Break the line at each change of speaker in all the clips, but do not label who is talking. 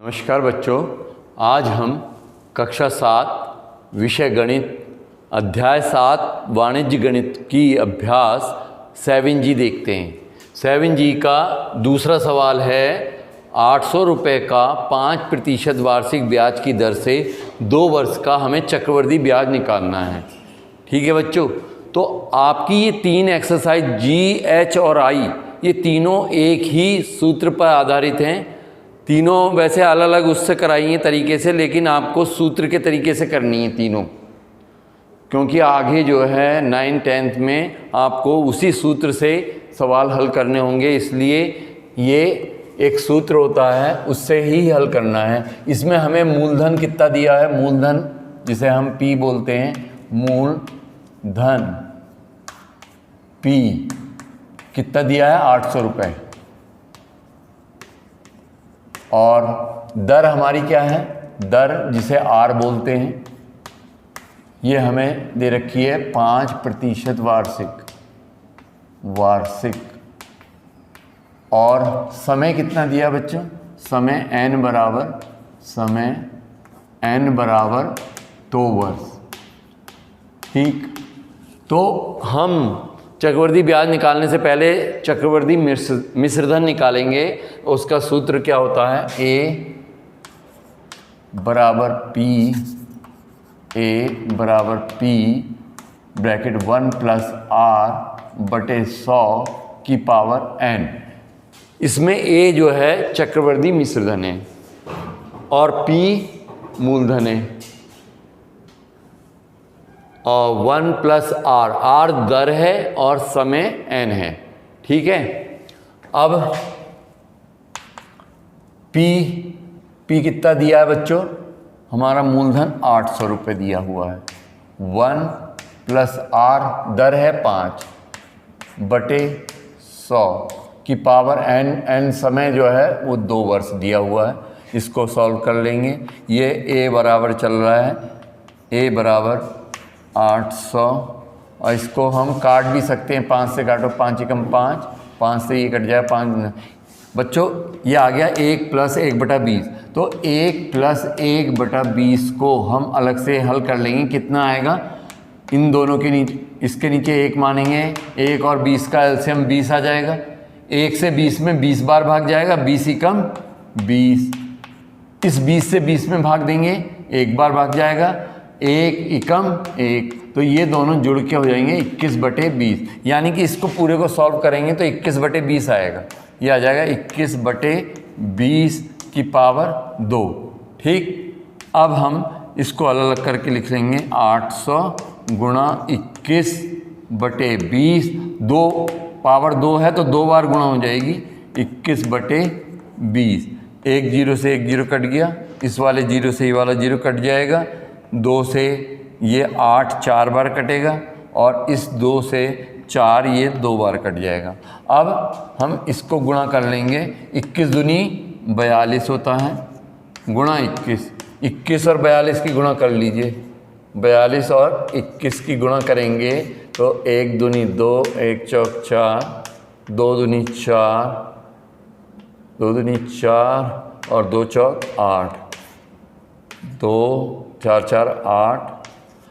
नमस्कार बच्चों, आज हम कक्षा 7 विषय गणित अध्याय 7 वाणिज्य गणित की अभ्यास 7G देखते हैं। 7G का दूसरा सवाल है 800 रुपये का 5% वार्षिक ब्याज की दर से 2 वर्ष का हमें चक्रवृद्धि ब्याज निकालना है। ठीक है बच्चों, तो आपकी ये 3 एक्सरसाइज G, H और I ये तीनों एक ही सूत्र पर आधारित हैं। तीनों वैसे अलग अलग उससे कराई हैं तरीके से, लेकिन आपको सूत्र के तरीके से करनी है तीनों, क्योंकि आगे जो है 9th 10th में आपको उसी सूत्र से सवाल हल करने होंगे, इसलिए ये एक सूत्र होता है उससे ही हल करना है। इसमें हमें मूलधन कितना दिया है, मूलधन जिसे हम P बोलते हैं, मूलधन P कितना दिया है 800 रुपये, और दर हमारी क्या है, दर जिसे R बोलते हैं, ये हमें दे रखी है 5% वार्षिक। और समय कितना दिया बच्चों, समय n बराबर 2 वर्ष। ठीक, तो हम चक्रवृद्धि ब्याज निकालने से पहले चक्रवृद्धि मिश्रधन निकालेंगे। उसका सूत्र क्या होता है, A बराबर P ब्रैकेट 1 + R बटे 100 की पावर n। इसमें A जो है चक्रवृद्धि मिश्रधन है और P मूलधन है, और 1 + R दर है और समय n है। ठीक है, अब P कितना दिया है बच्चों, हमारा मूलधन 800 रुपये दिया हुआ है। 1 + R दर है 5 बटे 100 की पावर n समय जो है वो 2 वर्ष दिया हुआ है। इसको सॉल्व कर लेंगे। ये A बराबर चल रहा है, A बराबर 800, और इसको हम काट भी सकते हैं, 5 से काटो, 5 एकम 5, 5 से ये कट जाए 5। बच्चों ये आ गया 1 + 1/20, तो 1 + 1/20 को हम अलग से हल कर लेंगे। कितना आएगा, इन दोनों के नीचे, इसके नीचे 1 मानेंगे, 1 और 20 का एलसीएम 20 आ जाएगा। 1 से 20 में 20 बार भाग जाएगा, 20 एकम 20। इस 20 से 20 में भाग देंगे, 1 बार भाग जाएगा, 1 एकम 1, तो ये दोनों जुड़ के हो जाएंगे 21/20। यानी कि इसको पूरे को सॉल्व करेंगे तो 21/20 आएगा। ये आ जाएगा 21/20 की पावर 2। ठीक, अब हम इसको अलग अलग करके लिख लेंगे, 800 गुणा 21/20, 2 पावर 2 है तो 2 बार गुणा हो जाएगी, 21/20। 1 0 से 1 0 कट गया, इस वाले 0 से ये वाला 0 कट जाएगा, 2 से ये 8 4 बार कटेगा, और इस 2 से 4 ये 2 बार कट जाएगा। अब हम इसको गुणा कर लेंगे, 21 दूनी 42 होता है, गुणा 21 और 42 की गुणा कर लीजिए। 42 और 21 की गुणा करेंगे तो 1 दूनी 2, 1 चौक 4, 2 दूनी 4, 2 दूनी 4 और 2 चौक 8, 2 4 4 8।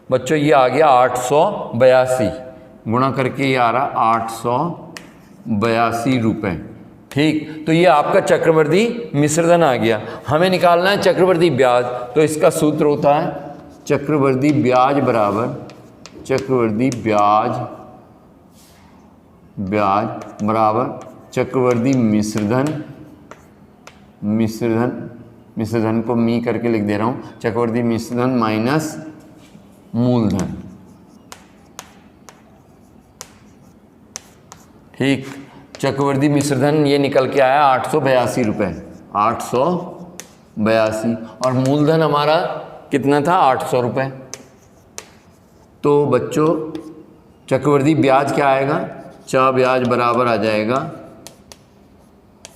बच्चों ये आ गया 882, गुणा करके ये आ रहा 882 रुपये। ठीक, तो ये आपका चक्रवृद्धि मिश्रधन आ गया। हमें निकालना है चक्रवृद्धि ब्याज, तो इसका सूत्र होता है चक्रवृद्धि ब्याज बराबर चक्रवृद्धि मिश्रधन को मी करके लिख दे रहा हूँ, चक्रवृद्धि मिश्रधन माइनस मूलधन। ठीक, चक्रवृद्धि मिश्रधन ये निकल के आया 882 रुपये, 882, और मूलधन हमारा कितना था 800 रुपये। तो बच्चों चक्रवृद्धि ब्याज क्या आएगा, ब्याज बराबर आ जाएगा,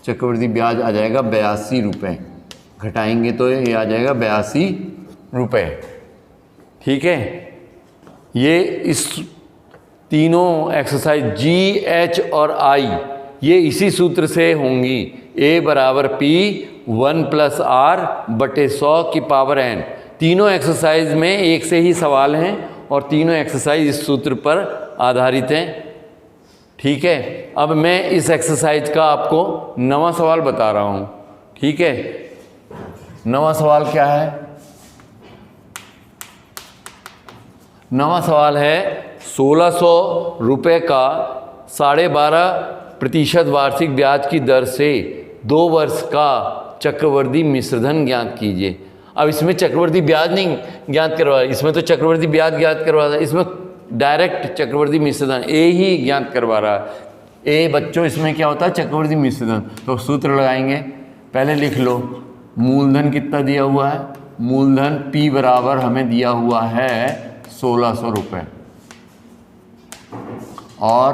चक्रवृद्धि ब्याज आ जाएगा 82 रुपये, घटाएंगे तो ये आ जाएगा 82 रुपये। ठीक है, ये इस तीनों एक्सरसाइज G, H और I ये इसी सूत्र से होंगी। A बराबर P 1 प्लस आर बटे 100 की पावर n। तीनों एक्सरसाइज में एक से ही सवाल हैं और तीनों एक्सरसाइज इस सूत्र पर आधारित हैं। ठीक है, अब मैं इस एक्सरसाइज का आपको नवा सवाल बता रहा हूँ। ठीक है, नवा सवाल क्या है? नवा सवाल है 1600 रुपये का 12.5% वार्षिक ब्याज की दर से 2 वर्ष का चक्रवर्ती मिश्रधन ज्ञात कीजिए। अब इसमें चक्रवर्ती ब्याज नहीं ज्ञात करवा, इसमें तो चक्रवर्ती ब्याज ज्ञात करवा रहा है, इसमें डायरेक्ट चक्रवर्ती मिश्रधन ए ही ज्ञात करवा रहा है। ए बच्चों इसमें क्या होता है? चक्रवर्ती मिश्रधन। तो सूत्र लगाएंगे, पहले लिख लो मूलधन कितना दिया हुआ है। मूलधन P बराबर हमें दिया हुआ है 1600 रुपये और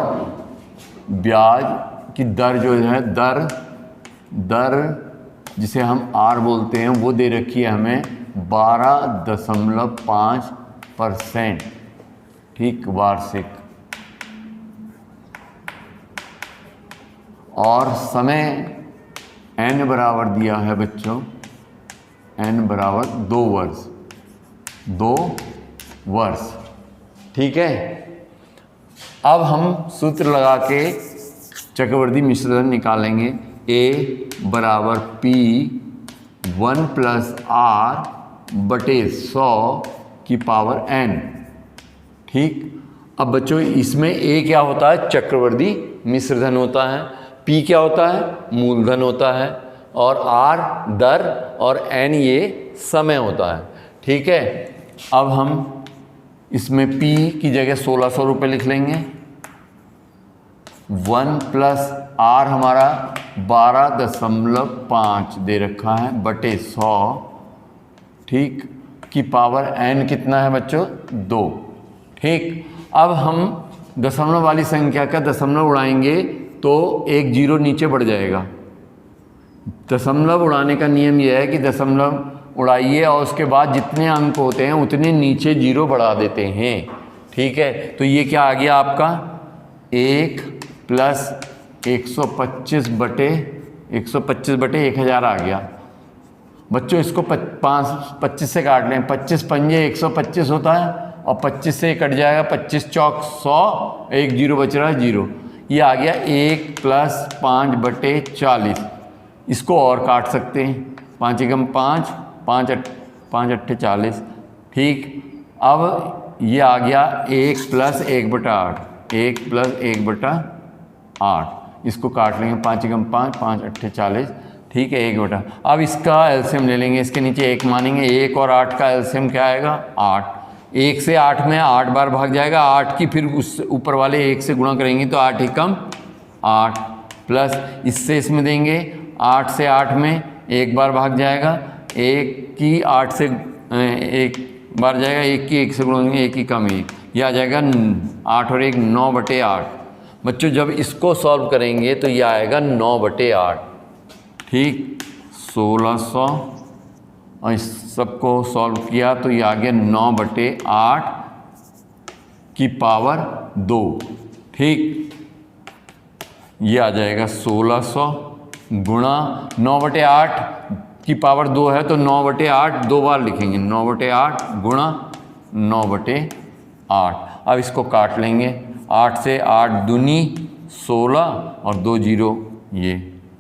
ब्याज की दर जो है दर जिसे हम R बोलते हैं वो दे रखी है हमें 12.5%। ठीक, वार्षिक। और समय n बराबर दिया है बच्चों, n बराबर 2 वर्ष। 2 वर्ष। ठीक है, अब हम सूत्र लगा के चक्रवर्ती मिश्रधन निकालेंगे। A बराबर P 1 प्लस R बटे 100 की पावर n। ठीक, अब बच्चों इसमें A क्या होता है? चक्रवर्ती मिश्रधन होता है। P क्या होता है? मूलधन होता है। और R दर और n ये समय होता है। ठीक है, अब हम इसमें P की जगह 1600 रुपये लिख लेंगे। 1 प्लस R हमारा 12.5 दे रखा है बटे 100। ठीक, की पावर n कितना है बच्चों? 2। ठीक, अब हम दशमलव वाली संख्या का दशमलव उड़ाएंगे तो एक जीरो नीचे बढ़ जाएगा। दशमलव उड़ाने का नियम यह है कि दशमलव उड़ाइए और उसके बाद जितने अंक होते हैं उतने नीचे जीरो बढ़ा देते हैं। ठीक है, तो ये क्या आ गया आपका? 1 प्लस 125 बटे 1000 आ गया। बच्चों इसको 25 से काट लें। 25 पंजे 125 होता है और 25 से कट जाएगा। 25 चौक 100, एक जीरो बच रहा है 0। ये आ गया 1 प्लस 5 बटे 40। इसको और काट सकते हैं। 5 एकम 5, 5 अट्ठे 40। ठीक, अब ये आ गया 1 प्लस 1 बटा 8। 1 प्लस 1 बटा 8। इसको काट लेंगे। 5 एकम 5, 5 अट्ठे 40। ठीक है, 1 बटा। अब इसका एलसीएम ले लेंगे, इसके नीचे 1 मानेंगे। 1 और 8 का एलसीएम क्या आएगा? 8। 1 से 8 में 8 बार भाग जाएगा। 8 की फिर उस ऊपर वाले 1 से गुणा करेंगे तो 8 एकम 8 प्लस इससे इसमें देंगे। 8 से 8 में 1 बार भाग जाएगा। 1 की 8 से 1 बार जाएगा। 1 की 1 से गुणा करेंगे, 1 की कम 1। यह आ जाएगा 8 और 1 9 बटे 8। बच्चों जब इसको सॉल्व करेंगे तो यह आएगा 9 बटे 8। ठीक, 1600 और इस सबको सॉल्व किया तो ये आ गया 9 बटे 8 की पावर 2। ठीक, ये आ जाएगा 1600 गुणा 9 बटे 8 की पावर 2 है तो 9 बटे 8 2 बार लिखेंगे। 9 बटे 8 गुणा 9 बटे 8। अब इसको काट लेंगे। 8 से 8 दूनी 16 और 2 जीरो ये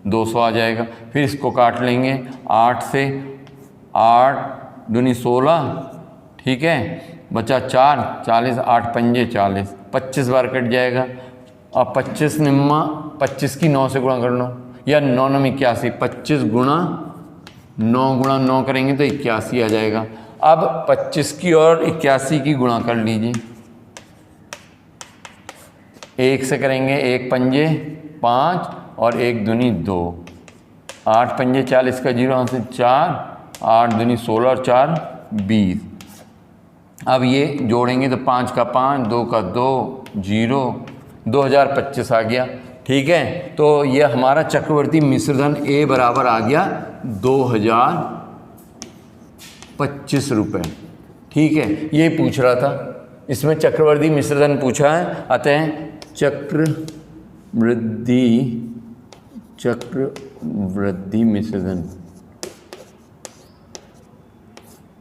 200 आ जाएगा। फिर इसको काट लेंगे। 8 से 8 दूनी 16। ठीक है, बचा 4, 40, 8 पंजे 40, 25 बार कट जाएगा। अब 25 निम्मा 25 की 9 से गुणा कर लो या 9 9 81। 25 गुणा 9 करेंगे तो 81 आ जाएगा। अब 25 की और 81 की गुणा कर लीजिए। 1 से करेंगे, 1 पंजे 5 और 1 दूनी 2। 8 पंजे 40 का 0 से 4, 8 दूनी 16 और 4 20। अब ये जोड़ेंगे तो 5 का 5, 2 का 2, 0, 2025 आ गया। ठीक है, तो ये हमारा चक्रवर्ती मिश्रधन ए बराबर आ गया 2025 रुपये। ठीक है, ये पूछ रहा था, इसमें चक्रवर्ती मिश्रधन पूछा है। अतः चक्रवृद्धि मिश्रधन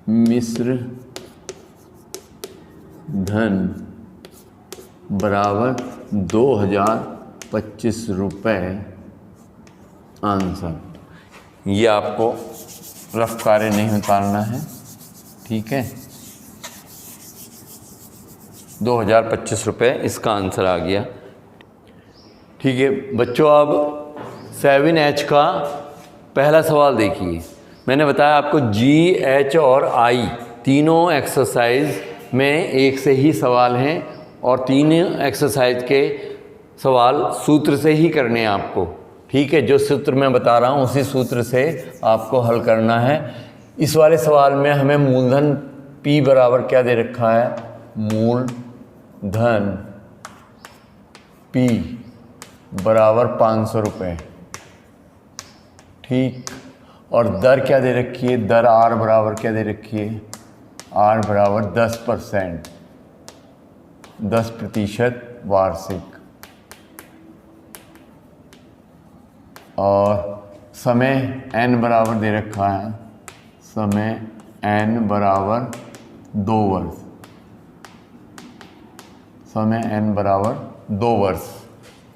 मिश्र धन बराबर 2025 रुपये आंसर। ये आपको रफ कार्य नहीं उतारना है, ठीक है। 2025 रुपये इसका आंसर आ गया, ठीक है बच्चों। अब 7H का पहला सवाल देखिए। मैंने बताया आपको G, H और I तीनों एक्सरसाइज में एक से ही सवाल हैं और तीनों एक्सरसाइज के सवाल सूत्र से ही करने हैं आपको, ठीक है। जो सूत्र मैं बता रहा हूँ उसी सूत्र से आपको हल करना है। इस वाले सवाल में हमें मूलधन P बराबर क्या दे रखा है, मूलधन P बराबर 500 रुपये, ठीक। और दर क्या दे रखी है, दर R बराबर क्या दे रखी है, R बराबर 10%, 10% वार्षिक। और समय N बराबर दे रखा है, समय N बराबर 2 वर्ष, समय N बराबर 2 वर्ष,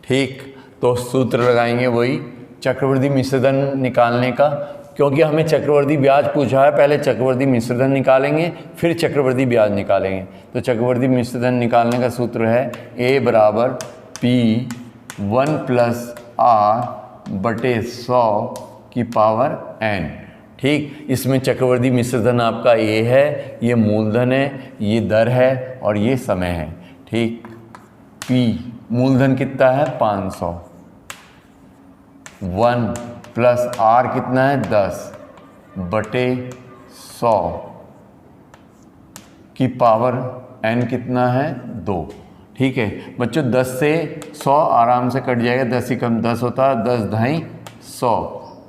ठीक। तो सूत्र लगाएंगे वही चक्रवृद्धि मिश्रधन निकालने का, क्योंकि हमें चक्रवृद्धि ब्याज पूछा है। पहले चक्रवृद्धि मिश्रधन निकालेंगे फिर चक्रवृद्धि ब्याज निकालेंगे। तो चक्रवृद्धि मिश्रधन निकालने का सूत्र है A बराबर P 1 + R बटे 100 की पावर N, ठीक। इसमें चक्रवृद्धि मिश्रधन आपका A है, ये मूलधन है, ये दर है और ये समय है, ठीक। P मूलधन कितना है 500, 1 + R कितना है 10 बटे 100 की पावर N कितना है 2, ठीक है बच्चों। 10 से 100 आराम से कट जाएगा, 10 ही कम 10 होता है, 10 ढाई 100,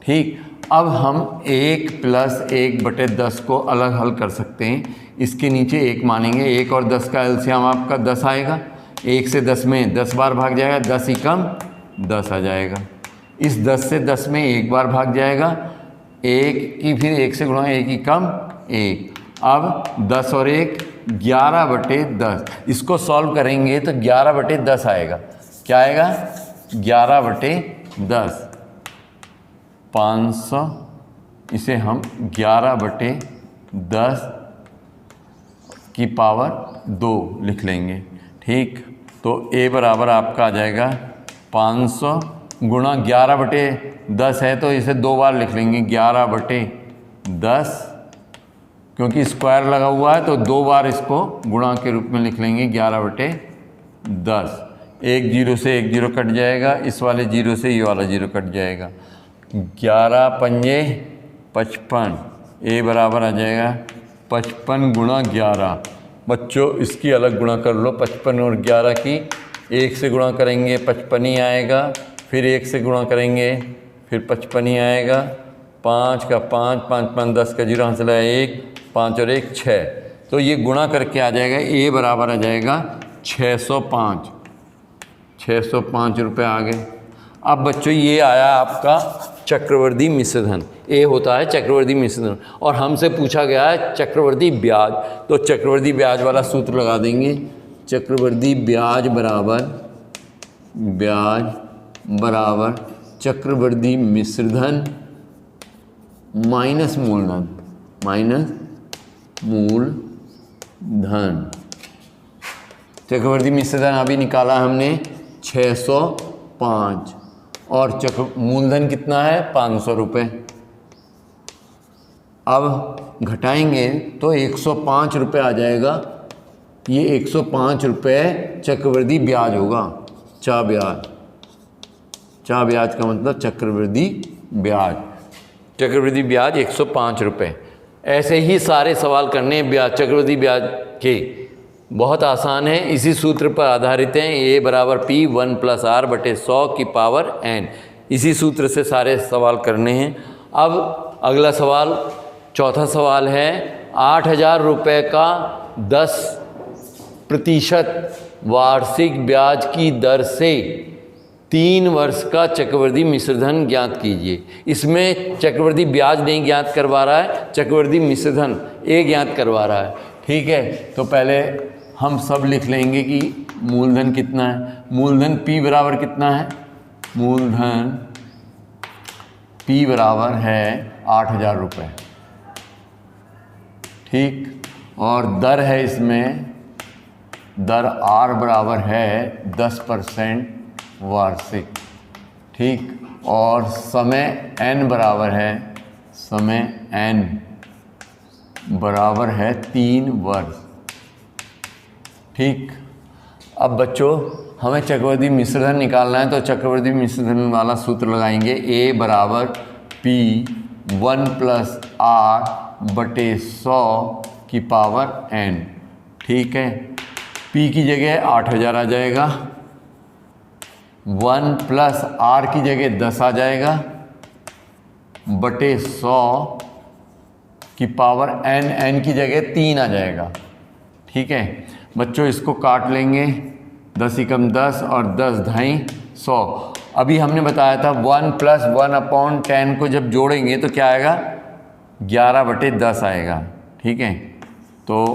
ठीक। अब हम 1 + 1 बटे 10 को अलग हल कर सकते हैं। इसके नीचे 1 मानेंगे, 1 और 10 का एलसीएम आपका 10 आएगा। 1 से 10 में 10 बार भाग जाएगा, 10 ही कम 10 आ जाएगा। इस 10 से 10 में 1 बार भाग जाएगा, 1 की फिर 1 से गुणा, 1 ही कम 1। अब 10 और 1 11 बटे 10, इसको सॉल्व करेंगे तो 11 बटे 10 आएगा। क्या आएगा 11 बटे 10, 500, इसे हम 11 बटे 10 की पावर 2 लिख लेंगे, ठीक। तो A बराबर आपका आ जाएगा 500 गुणा 11 बटे 10 है तो इसे 2 बार लिख लेंगे, 11 बटे 10, क्योंकि स्क्वायर लगा हुआ है तो 2 बार इसको गुणा के रूप में लिख लेंगे, 11 बटे 10। 1 0 से 1 0 कट जाएगा, इस वाले 0 से ये वाला 0 कट जाएगा। 11 पंजे 55, A बराबर आ जाएगा 55 गुणा 11। बच्चों इसकी अलग गुणा कर लो, 55 और 11 की 1 से गुणा करेंगे 55 ही आएगा, फिर 1 से गुणा करेंगे फिर 55 ही आएगा। 5 का 5, 5 5 10 का 0 यहाँ से लाया 1, 5 और 1 6, तो ये गुणा करके आ जाएगा। A बराबर आ जाएगा 605, 605 रुपये आ गए। अब बच्चों ये आया आपका चक्रवर्ती मिश्रधन, A होता है चक्रवर्ती मिश्रधन, और हमसे पूछा गया है चक्रवर्ती ब्याज। तो चक्रवर्ती ब्याज वाला सूत्र लगा देंगे, चक्रवर्ती ब्याज बराबर चक्रवर्ती मिश्रधन माइनस मूलधन, चक्रवर्ती मिश्रधन अभी निकाला हमने 605 और मूलधन कितना है 500 रुपये। अब घटाएंगे तो 105 रुपये आ जाएगा। ये 105 रुपये चक्रवर्ती ब्याज होगा, चा ब्याज का मतलब चक्रवर्ती ब्याज, चक्रवर्ती ब्याज 105 रुपये। ऐसे ही सारे सवाल करने ब्याज चक्रवर्ती ब्याज के, बहुत आसान है, इसी सूत्र पर आधारित हैं। A बराबर P 1 + R बटे 100 की पावर N, इसी सूत्र से सारे सवाल करने हैं। अब अगला सवाल, चौथा सवाल है 8000 रुपये का 10% वार्षिक ब्याज की दर से 3 वर्ष का चक्रवर्ती मिश्रधन ज्ञात कीजिए। इसमें चक्रवर्ती ब्याज नहीं ज्ञात करवा रहा है, चक्रवर्ती मिश्रधन ए ज्ञात करवा रहा है। ठीक है, तो पहले हम सब लिख लेंगे कि मूलधन कितना है। मूलधन P बराबर कितना है, मूलधन P बराबर है 8,000 रुपये। ठीक, और दर है इसमें, दर R बराबर है 10% वार्षिक। ठीक, और समय N बराबर है, समय N बराबर है 3 वर्ष। ठीक, अब बच्चों हमें चक्रवर्ती मिश्रधन निकालना है, तो चक्रवर्ती मिश्रधन वाला सूत्र लगाएंगे। A बराबर P 1 + R/100 की पावर N। ठीक है, P की जगह 8,000 आ जाएगा, 1 + R की जगह 10 आ जाएगा, बटे 100 की पावर N की जगह 3 आ जाएगा। ठीक है बच्चों, इसको काट लेंगे, 10 × 10 और 10 ढाई 100। अभी हमने बताया था 1 + 1/10 को जब जोड़ेंगे तो क्या आएगा, 11/10 आएगा। ठीक है, तो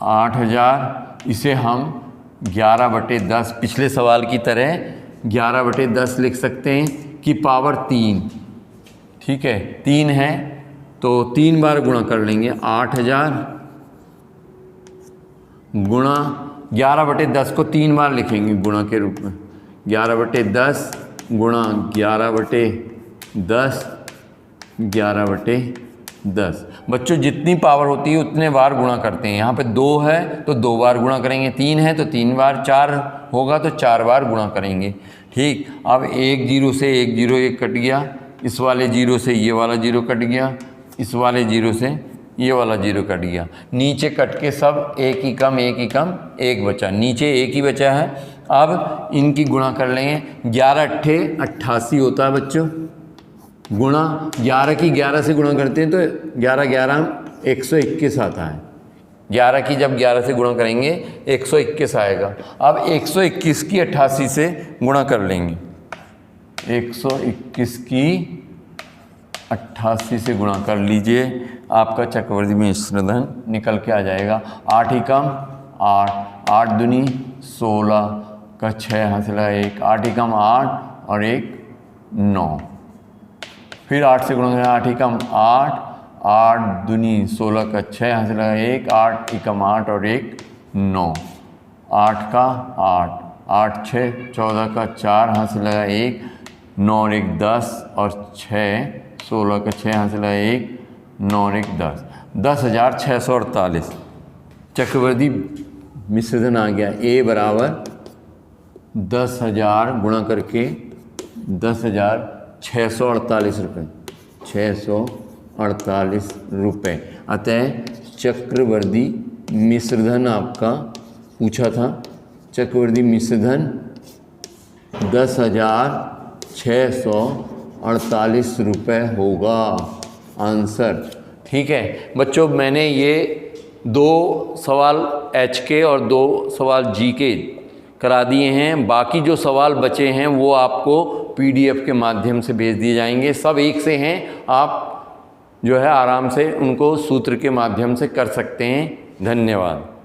8,000, इसे हम 11/10 पिछले सवाल की तरह 11/10 लिख सकते हैं कि पावर 3। ठीक है, 3 है तो 3 बार गुणा कर लेंगे। 8,000 गुणा 11/10 को 3 बार लिखेंगे गुणा के रूप में। 11/10 गुणा 11/10, 11/10। बच्चों जितनी पावर होती है उतने बार गुणा करते हैं। यहाँ पे 2 है तो 2 बार गुणा करेंगे, 3 है तो 3 बार, 4 होगा तो 4 बार गुणा करेंगे। ठीक, अब एक 0 से एक 0 एक कट गया, इस वाले 0 से ये वाला 0 कट गया, इस वाले 0 से ये वाला 0 कट गया। नीचे कट के सब एक ही कम एक बचा, नीचे एक ही बचा है। अब इनकी गुणा कर लेंगे। 11 × 8 = 88 होता है बच्चों, गुणा 11 की 11 से गुणा करते हैं तो 11 11 121 आता है। 11 की जब 11 से गुणा करेंगे 121 आएगा। अब 121 की 88 से गुणा कर लेंगे, 121 की 88 से गुणा कर लीजिए, आपका चक्रवर्ती मिश्रधन निकल के आ जाएगा। 8 × 8, 8 दूनी 16 का 6 हाथ लगा 1, 8 × 8 और 1 9। फिर 8 से गुणा करें, 8 × 8, 8 दूनी 16 का 6 हाथ लगा 1, 8 × 8 और 1 9, 8 का 8, 8 6 14 का 4 हाथ से लगा 1, 9 और 1 10 और 6 16 का 6 हाथ से लगा 1, 9 और 1 10, 10,648 चक्रवर्ती मिश्रधन आ गया। A बराबर 10,000 गुणा करके 10,648 रुपये, 648 रुपये। अतः चक्रवर्ती मिश्रधन आपका पूछा था, चक्रवर्ती मिश्रधन 10,648 रुपये होगा आंसर। ठीक है बच्चों, मैंने ये 2 सवाल HK और 2 सवाल GK करा दिए हैं। बाकी जो सवाल बचे हैं वो आपको PDF के माध्यम से भेज दिए जाएंगे। सब एक से हैं, आप जो है आराम से उनको सूत्र के माध्यम से कर सकते हैं। धन्यवाद।